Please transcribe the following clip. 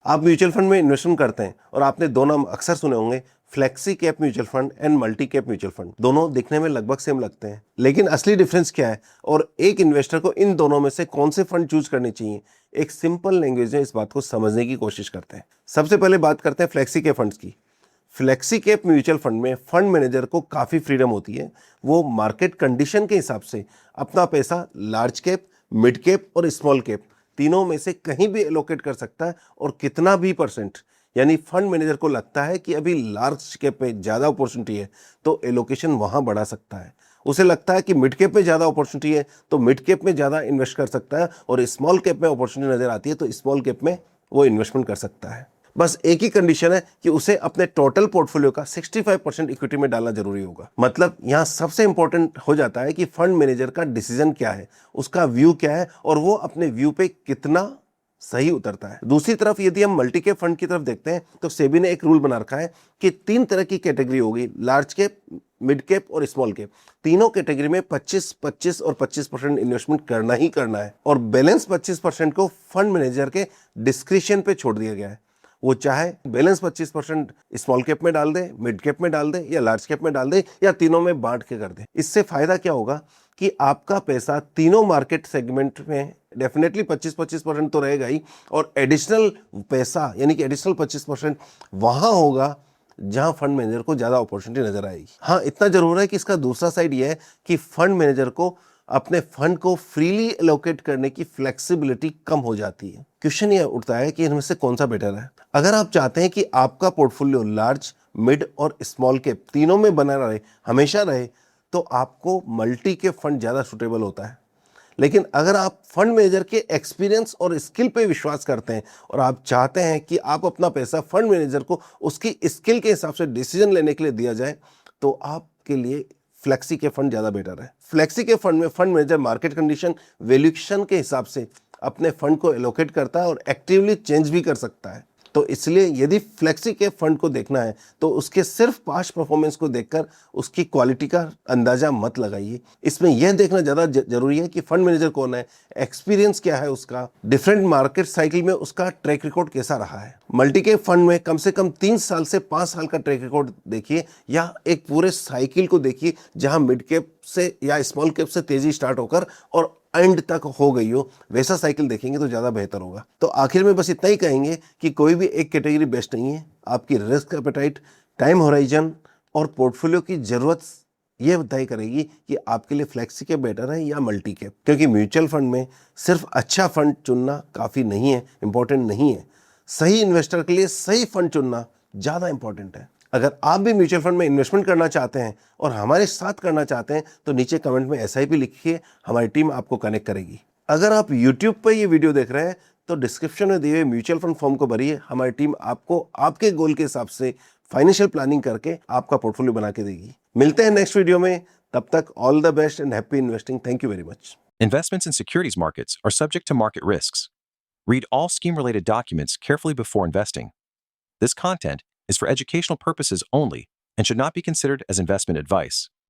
आप mutual fund में investment करते हैं और आपने दो नाम अक्सर सुने होंगे, flexi cap mutual fund and multi cap mutual fund. दोनों दिखने में लगभग सेम लगते हैं, लेकिन असली डिफरेंस क्या है और एक इन्वेस्टर को इन दोनों में से कौन से फंड चूज करने चाहिए, एक सिंपल लैंग्वेज में इस बात को समझने की कोशिश करते हैं। सबसे पहले बात करते हैं फ्लेक्सी कैप फंड्स की। फ्लेक्सी कैप म्यूचुअल फंड में फंड मैनेजर को काफ़ी फ्रीडम होती है। वो मार्केट कंडीशन के हिसाब से अपना पैसा लार्ज कैप, मिड कैप और स्मॉल कैप तीनों में से कहीं भी एलोकेट कर सकता है और कितना भी परसेंट, यानी फंड मैनेजर को लगता है कि अभी लार्ज कैप में ज़्यादा अपॉर्चुनिटी है तो एलोकेशन वहाँ बढ़ा सकता है। उसे लगता है कि मिड कैप में ज़्यादा अपॉर्चुनिटी है तो मिड कैप में ज़्यादा इन्वेस्ट कर सकता है, और स्मॉल कैप में अपॉर्चुनिटी नज़र आती है तो स्मॉल कैप में वो इन्वेस्टमेंट कर सकता है। बस एक ही कंडीशन है कि उसे अपने टोटल पोर्टफोलियो का 65% इक्विटी में डालना जरूरी होगा। मतलब यहाँ सबसे इंपॉर्टेंट हो जाता है कि फंड मैनेजर का डिसीजन क्या है, उसका व्यू क्या है और वो अपने व्यू पे कितना सही उतरता है। दूसरी तरफ यदि हम मल्टी कैप फंड की तरफ देखते हैं तो सेबी ने एक रूल बना रखा है कि 3 तरह की कैटेगरी होगी, लार्ज कैप, मिड कैप और स्मॉल कैप। तीनों कैटेगरी में 25-25 और 25% इन्वेस्टमेंट करना ही करना है, और बैलेंस 25% को फंड मैनेजर के डिस्क्रिशन पे छोड़ दिया गया है। वो चाहे बैलेंस 25% स्मॉल कैप में डाल दे, मिड कैप में डाल दे या लार्ज कैप में डाल दे या तीनों में बांट के कर दे। इससे फायदा क्या होगा कि आपका पैसा तीनों मार्केट सेगमेंट में डेफिनेटली 25-25% तो रहेगा ही, और एडिशनल पैसा यानी कि एडिशनल 25% वहां होगा जहां फंड मैनेजर को ज्यादा अपॉर्चुनिटी नजर आएगी। हाँ, इतना जरूर है कि इसका दूसरा साइड यह है कि फंड मैनेजर को अपने फंड को फ्रीली एलोकेट करने की फ्लेक्सिबिलिटी कम हो जाती है। क्वेश्चन यह उठता है कि इनमें से कौन सा बेटर है। अगर आप चाहते हैं कि आपका पोर्टफोलियो लार्ज, मिड और स्मॉल कैप तीनों में बना रहे, हमेशा रहे, तो आपको मल्टी कैप फंड ज्यादा सुटेबल होता है। लेकिन अगर आप फंड मैनेजर के एक्सपीरियंस और स्किल पे विश्वास करते हैं और आप चाहते हैं कि आप अपना पैसा फंड मैनेजर को उसकी स्किल के हिसाब से डिसीजन लेने के लिए दिया जाए, तो आपके लिए फ्लेक्सी के फंड ज़्यादा बेटर है। फ्लेक्सी के फंड में fund manager market condition, valuation के हिसाब से अपने फंड को एलोकेट करता है और एक्टिवली चेंज भी कर सकता है। तो इसलिए यदि फ्लेक्सी के फंड को देखना है तो उसके सिर्फ पास्ट परफॉर्मेंस को देखकर उसकी क्वालिटी का अंदाजा मत लगाइए। इसमें यह देखना ज़्यादा जरूरी है कि फंड मैनेजर कौन है, एक्सपीरियंस क्या है उसका, डिफरेंट मार्केट साइकिल में उसका ट्रैक रिकॉर्ड कैसा रहा है। मल्टी कैप फंड में कम से कम 3 साल से 5 साल का ट्रैक रिकॉर्ड देखिए, या एक पूरे साइकिल को देखिए जहां मिड कैप से या स्मॉल कैप से तेजी स्टार्ट होकर और एंड तक हो गई हो, वैसा साइकिल देखेंगे तो ज़्यादा बेहतर होगा। तो आखिर में बस इतना ही कहेंगे कि कोई भी एक कैटेगरी बेस्ट नहीं है। आपकी रिस्क एपेटाइट, टाइम होराइजन और पोर्टफोलियो की ज़रूरत ये तय करेगी कि आपके लिए फ्लेक्सी कैप बेटर है या मल्टी कैप। क्योंकि म्यूचुअल फंड में सिर्फ अच्छा फंड चुनना काफ़ी नहीं है, इंपॉर्टेंट नहीं है। सही इन्वेस्टर के लिए सही फंड चुनना ज़्यादा इंपॉर्टेंट है। अगर आप भी म्यूचुअल फंड में इन्वेस्टमेंट करना चाहते हैं और हमारे साथ करना चाहते हैं तो नीचे कमेंट में SIP लिखिए, हमारी टीम आपको कनेक्ट करेगी। अगर आप YouTube पर ये वीडियो देख रहे हैं तो डिस्क्रिप्शन में दिए हुए म्यूचुअल फंड फॉर्म को भरिए, हमारी टीम आपको आपके गोल के हिसाब से फाइनेंशियल प्लानिंग करके आपका पोर्टफोलियो बना के देगी। मिलते हैं नेक्स्ट वीडियो में, तब तक all the best and happy investing. Thank you very much. Investments in securities markets are subject to market risks. Read all scheme-related documents carefully before investing. This content is for educational purposes only and should not be considered as investment advice.